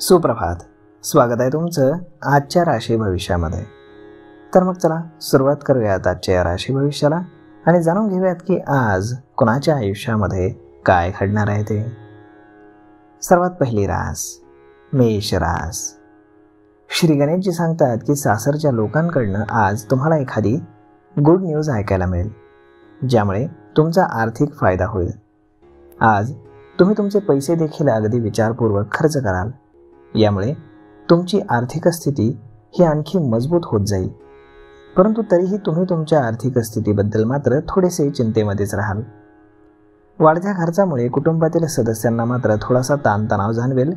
सुप्रभात. स्वागत आहे तुमचं आजच्या राशी भविष्यामध्ये. तर मग चला सुरुवात करूयात आजच्या या राशी भविष्याला आणि जाणून घेऊयात की आज कोणाच्या आयुष्यामध्ये काय घडणार आहे ते. सर्वात पहिली रास मेष रास. श्री गणेशजी सांगतात की सासरच्या लोकांकडनं आज तुम्हाला एखादी गुड न्यूज ऐकायला मिळेल, ज्यामुळे तुमचा आर्थिक फायदा होईल. आज तुम्ही तुमचे पैसे देखील अगदी विचारपूर्वक खर्च कराल. यामुळे तुमची आर्थिक स्थिती ही आणखी मजबूत होत जाईल. परंतु तरीही तुम्ही तुमच्या आर्थिक स्थितीबद्दल मात्र थोडेसे चिंतेमध्येच राहाल. वाढत्या खर्चामुळे कुटुंबातील सदस्यांना मात्र थोडासा ताणतणाव जाणवेल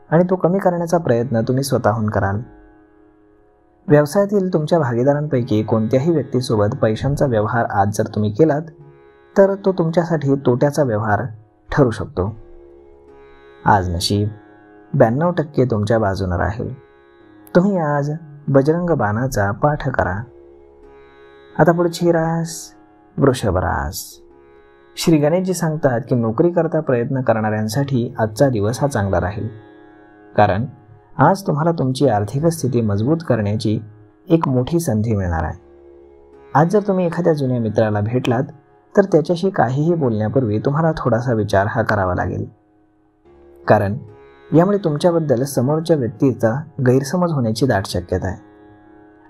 आणि तो कमी करण्याचा प्रयत्न तुम्ही स्वतःहून कराल. व्यवसायातील तुमच्या भागीदारांपैकी कोणत्याही व्यक्तीसोबत पैशांचा व्यवहार आज जर तुम्ही केलात तर तो तुमच्यासाठी तोट्याचा व्यवहार ठरू शकतो. आज नशीब 92% तुमच्या बाजूने राहील. तुम्ही आज बजरंग बाणाचा पाठ करा. आता पुढची रास वृषभ रास. श्री गणेशजी सांगतात की नोकरी करता प्रयत्न करणाऱ्यांसाठी आजचा दिवस हा चांगला राहील, कारण आज तुम्हाला तुमची आर्थिक स्थिती मजबूत करण्याची एक मोठी संधी मिळणार आहे. आज जर तुम्ही एखाद्या जुन्या मित्राला भेटलात तर त्याच्याशी काहीही बोलण्यापूर्वी तुम्हाला थोडासा विचार हा करावा लागेल, कारण यामुळे तुमच्याबद्दल समोरच्या व्यक्तीचा गैरसमज होण्याची दाट शक्यता आहे.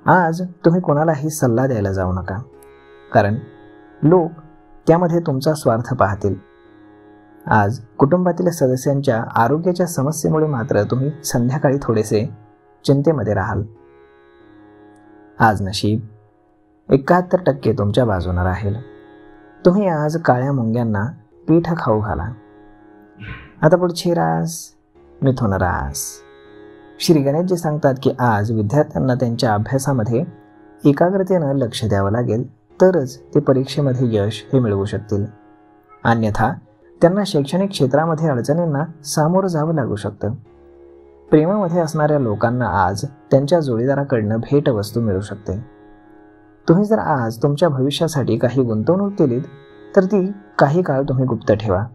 आज तुम्ही कोणालाही सल्ला द्यायला जाऊ नका, कारण लोक त्यामध्ये तुमचा स्वार्थ पाहतील. आज कुटुंबातील सदस्यांच्या आरोग्याच्या समस्येमुळे मात्र तुम्ही संध्याकाळी थोडेसे चिंतेमध्ये राहाल. आज नशीब 71% तुमच्या बाजूने राहील. तुम्ही आज काळ्या मुंग्यांना पीठ खाऊ घाला. आता पुढची रास मिथुन रास. श्री गणेशजी सांगतात की आज विद्यार्थ्यांना त्यांच्या अभ्यासामध्ये एकाग्रतेनं लक्ष द्यावं लागेल, तरच ते परीक्षेमध्ये यश हे मिळवू शकतील. अन्यथा त्यांना शैक्षणिक क्षेत्रामध्ये अडचणींना सामोरं जावं लागू शकतं. प्रेमामध्ये असणाऱ्या लोकांना आज त्यांच्या जोडीदाराकडनं भेटवस्तू मिळू शकते. तुम्ही जर आज तुमच्या भविष्यासाठी काही गुंतवणूक केलीत तर ती काही काळ तुम्ही गुप्त ठेवा,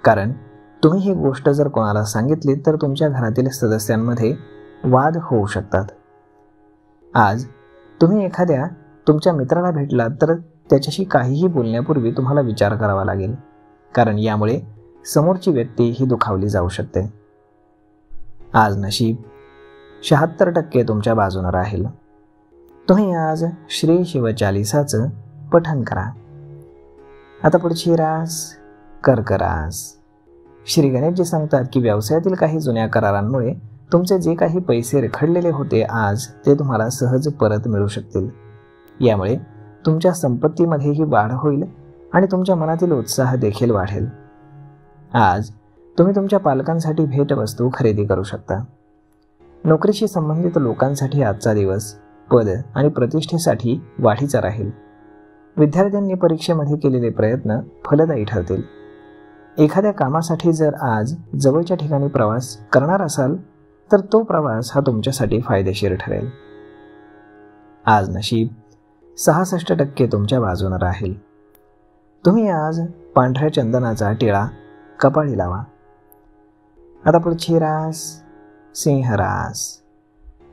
कारण तुम्ही ही गोष्ट जर कोणाला सांगितली तर तुमच्या घरातील सदस्यांमध्ये वाद होऊ शकतात. आज तुम्ही एखाद्या तुमच्या मित्राला भेटलात तर त्याच्याशी काहीही बोलण्यापूर्वी तुम्हाला विचार करावा लागेल, कारण यामुळे समोरची व्यक्ती ही दुखावली जाऊ शकते. आज नशीब 76% तुमच्या बाजूने राहील. तुम्ही आज श्री शिवचालिसाचं पठण करा. आता पुढची रास कर्क रास. श्री गणेशजी सांगतात की व्यवसायातील काही जुन्या करारांमुळे तुमचे जे काही पैसे रखडलेले होते आज ते तुम्हाला सहज परत मिळू शकतील. यामुळे तुमच्या संपत्तीमध्येही वाढ होईल आणि तुमच्या मनातील उत्साह देखील वाढेल. आज तुम्ही तुमच्या पालकांसाठी भेटवस्तू खरेदी करू शकता. नोकरीशी संबंधित लोकांसाठी आजचा दिवस पद आणि प्रतिष्ठेसाठी वाढीचा राहील. विद्यार्थ्यांनी परीक्षेमध्ये केलेले प्रयत्न फलदायी ठरतील. एखाद्या कामासाठी जर आज जवळच्या ठिकाणी प्रवास करणार असाल तर तो प्रवास हा तुमच्यासाठी फायदेशीर ठरेल. आज नशीब 66% तुमच्या बाजूने राहील. तुम्ही आज पांढऱ्या चंदनाचा टिळा कपाळी लावा. आता पुढची रास सिंह रास.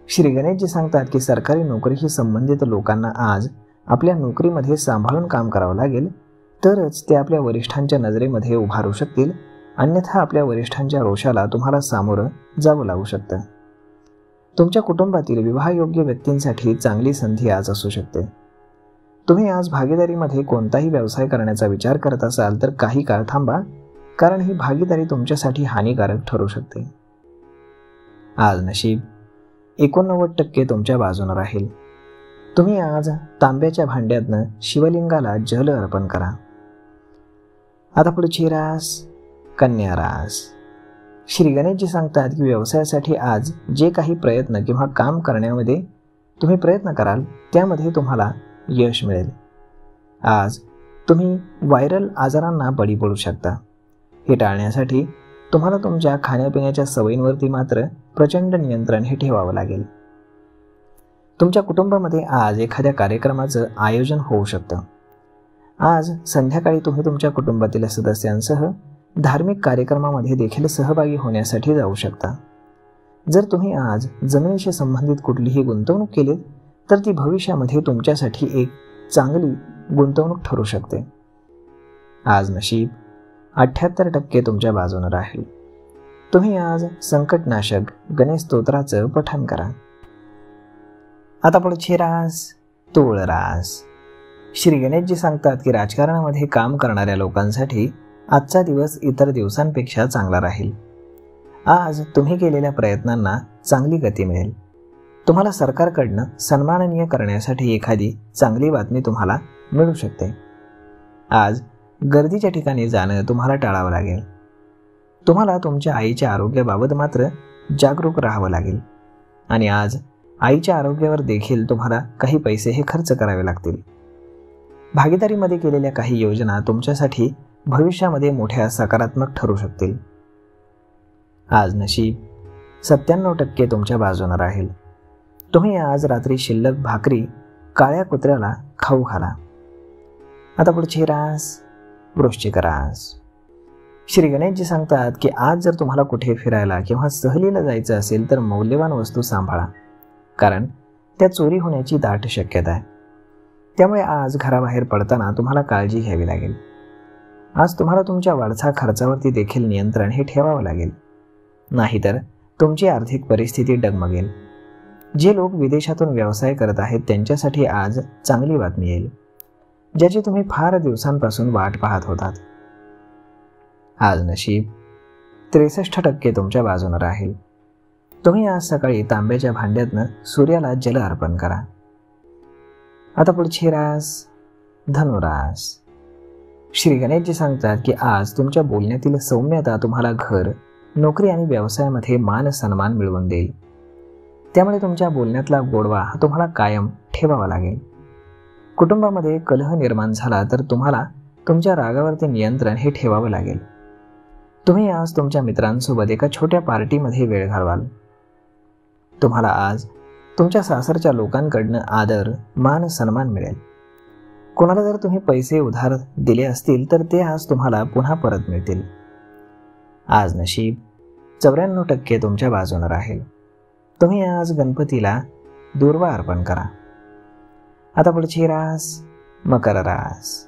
श्री गणेशजी सांगतात की सरकारी नोकरीशी संबंधित लोकांना आज आपल्या नोकरीमध्ये सांभाळून काम करावं लागेल, तरच ते आपल्या वरिष्ठांच्या नजरेमध्ये उभारू शकतील. अन्यथा आपल्या वरिष्ठांच्या रोषाला तुम्हाला सामोरं जावं लागू शकतं. तुमच्या कुटुंबातील विवाहयोग्य व्यक्तींसाठी चांगली संधी आज असू शकते. तुम्ही आज भागीदारीमध्ये कोणताही व्यवसाय करण्याचा विचार करत असाल तर काही काळ थांबा, कारण ही भागीदारी तुमच्यासाठी हानिकारक ठरू शकते. आज नशीब 89% तुमच्या बाजूने राहील. तुम्ही आज तांब्याच्या भांड्यातनं शिवलिंगाला जल अर्पण करा. आता पुढची रास कन्या रास. श्री गणेशजी सांगतात की व्यवसायासाठी आज जे काही प्रयत्न किंवा काम करण्यामध्ये तुम्ही प्रयत्न कराल त्यामध्ये तुम्हाला यश मिळेल. आज तुम्ही व्हायरल आजारांना बळी पडू शकता. हे टाळण्यासाठी तुम्हाला तुमच्या खाण्यापिण्याच्या सवयींवरती मात्र प्रचंड नियंत्रण हे ठेवावं लागेल. तुमच्या कुटुंबामध्ये आज एखाद्या कार्यक्रमाचं आयोजन होऊ शकतं. आज संध्याकाळी तुम्ही तुमच्या कुटुंबातील सदस्यांसह धार्मिक कार्यक्रमामध्ये देखील सहभागी होण्यासाठी जाऊ शकता. जर तुम्ही आज जमिनीशी संबंधित कुठलीही गुंतवणूक केलीत तर ती भविष्यामध्ये तुमच्यासाठी एक चांगली गुंतवणूक ठरू शकते. आज नशीब 78% तुमच्या बाजूने राहील. तुम्ही आज संकटनाशक गणेश स्तोत्राचं पठण करा. आता पुढची रास तूळ रास. श्री गणेशजी सांगतात की राजकारणामध्ये काम करणाऱ्या लोकांसाठी आजचा दिवस इतर दिवसांपेक्षा चांगला राहील. आज तुम्ही केलेल्या प्रयत्नांना चांगली गती मिळेल. तुम्हाला सरकारकडनं सन्माननीय करण्यासाठी एखादी चांगली बातमी तुम्हाला मिळू शकते. आज गर्दीच्या ठिकाणी जाणं तुम्हाला टाळावं लागेल. तुम्हाला तुमच्या आईच्या आरोग्याबाबत मात्र जागरूक राहावं लागेल आणि आज आईच्या आरोग्यावर देखील तुम्हाला काही पैसे हे खर्च करावे लागतील. भागीदारीमध्ये केलेल्या काही योजना तुमच्यासाठी भविष्यामध्ये मोठ्या सकारात्मक ठरू शकतील. आज नशीब 97% तुमच्या बाजूने राहील. तुम्ही आज रात्री शिल्लक भाकरी काळ्या कुत्र्याला खाऊ घाला. आता पुढची रास वृश्चिक रास. श्री गणेशजी सांगतात की आज जर तुम्हाला कुठे फिरायला किंवा सहलीला जायचं असेल तर मौल्यवान वस्तू सांभाळा, कारण त्या चोरी होण्याची दाट शक्यता आहे. त्यामुळे आज घराबाहेर पडताना तुम्हाला काळजी घ्यावी लागेल. आज तुम्हाला तुमच्या वाढत्या खर्चावरती देखील नियंत्रण हे ठेवावं लागेल, नाहीतर तुमची आर्थिक परिस्थिती डगमगेल. जे लोक विदेशातून व्यवसाय करत आहेत त्यांच्यासाठी आज चांगली बातमी येईल, ज्याची तुम्ही फार दिवसांपासून वाट पाहत होतात. आज नशीब 63% तुमच्या बाजूने राहील. तुम्ही आज सकाळी तांब्याच्या भांड्यातनं सूर्याला जल अर्पण करा. आता पुढची रास धनुरास. श्री गणेशजी सांगतात की आज तुमच्या बोलण्यातील सौम्यता तुम्हाला घर, नोकरी आणि व्यवसायामध्ये मान सन्मान मिळवून देईल. त्यामुळे तुमच्या बोलण्यातला गोडवा हा तुम्हाला कायम ठेवावा लागेल. कुटुंबामध्ये कलह निर्माण झाला तर तुम्हाला तुमच्या रागावरती नियंत्रण हे ठेवावं लागेल. तुम्ही आज तुमच्या मित्रांसोबत एका छोट्या पार्टीमध्ये वेळ घालवाल. तुम्हाला आज तुमच्या सासरच्या लोकांकडनं आदर, मान सन्मान मिळेल. कोणाला जर तुम्ही पैसे उधार दिले असतील तर ते आज तुम्हाला पुन्हा परत मिळतील. आज नशीब 94% तुमच्या बाजूने राहील. तुम्ही आज गणपतीला दूर्वा अर्पण करा. आता पुढची रास मकर रास.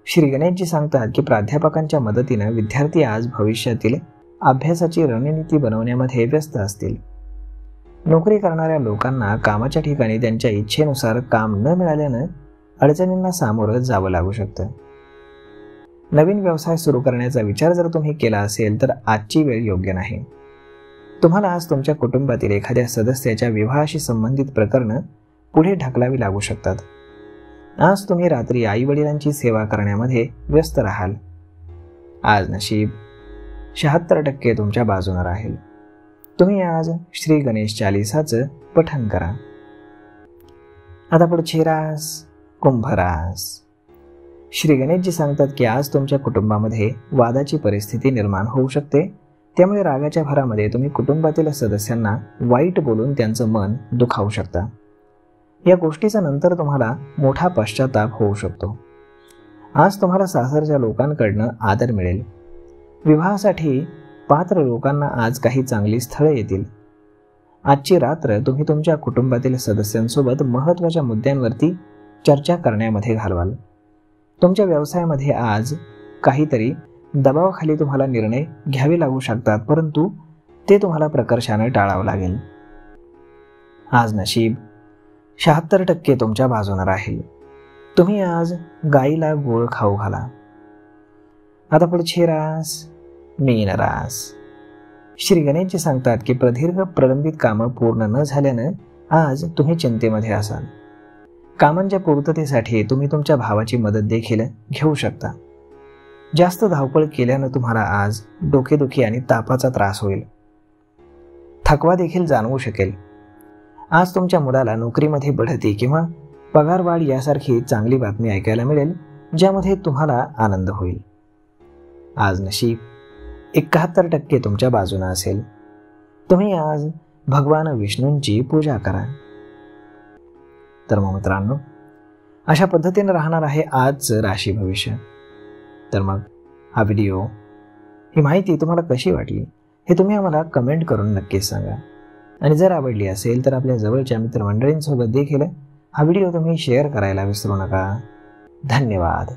श्री गणेशजी सांगतात की प्राध्यापकांच्या मदतीने विद्यार्थी आज भविष्यातील अभ्यासाची रणनीती बनवण्यामध्ये व्यस्त असतील. नोकरी करणाऱ्या लोकांना कामाच्या ठिकाणी त्यांच्या इच्छेनुसार काम न मिळाल्यानं अडचणींना सामोरं जावं लागू शकतं. नवीन व्यवसाय सुरू करण्याचा विचार जर तुम्ही केला असेल तर आजची वेळ योग्य नाही. तुम्हाला आज तुमच्या कुटुंबातील एखाद्या सदस्याच्या विवाहाशी संबंधित प्रकरणं पुढे ढकलावी लागू शकतात. आज तुम्ही रात्री आई वडिलांची सेवा करण्यामध्ये व्यस्त राहाल. आज नशीब 76% तुमच्या बाजूने राहील. तुम्ही आज श्री गणेश चालीसाचं पठण करा. आता पुढची रास कुंभ रास. श्री गणेशजी सांगतात की आज तुमच्या कुटुंबामध्ये वादाची परिस्थिती निर्माण होऊ शकते. त्यामुळे रागाच्या भरामध्ये तुम्ही कुटुंबातील सदस्यांना वाईट बोलून त्यांचं मन दुखावू शकता. या गोष्टीचा नंतर तुम्हाला मोठा पश्चाताप होऊ शकतो. आज तुम्हाला सासरच्या लोकांकडनं आदर मिळेल. विवाहासाठी पात्र लोकांना आज काही चांगली स्थळे येतील. आजची रात्र तुम्ही तुमच्या कुटुंबातील सदस्यांसोबत महत्त्वाच्या मुद्द्यांवरती चर्चा करण्यामध्ये घालवाल. तुमच्या व्यवसायामध्ये आज काहीतरी दबावाखाली तुम्हाला निर्णय घ्यावे लागू शकतात, परंतु ते तुम्हाला प्रकर्षाने टाळावं लागेल. आज नशीब 76% तुमच्या बाजूने राहील. तुम्ही आज गाईला गोळ खाऊ घाला. आता पुढची रास मीन रास. श्री गणेशजी सांगतात की प्रदीर्घ प्रलंबित कामं पूर्ण न झाल्यानं आज तुम्ही चिंतेमध्ये असाल. कामांच्या पूर्ततेसाठी तुम्ही तुमच्या भावाची मदत देखील घेऊ शकता. जास्त धावपळ केल्यानं तुम्हाला आज डोकेदुखी आणि तापाचा त्रास होईल. थकवा देखील जाणवू शकेल. आज तुमच्या मुलाला नोकरीमध्ये बढती किंवा पगारवाढ यासारखी चांगली बातमी ऐकायला मिळेल, ज्यामध्ये तुम्हाला आनंद होईल. आज नशीब 71% तुमच्या बाजूने असेल. तुम्ही आज भगवान विष्णूंची पूजा करा. तर मग मित्रांनो, अशा पद्धतीने राहणार आहे आजचं राशी भविष्य. तर मग हा व्हिडिओ, ही माहिती तुम्हाला कशी वाटली हे तुम्ही आम्हाला कमेंट करून नक्कीच सांगा. आणि जर आवडली असेल तर आपल्या जवळच्या मित्रमंडळींसोबत देखील हा व्हिडिओ तुम्ही शेअर करायला विसरू नका. धन्यवाद.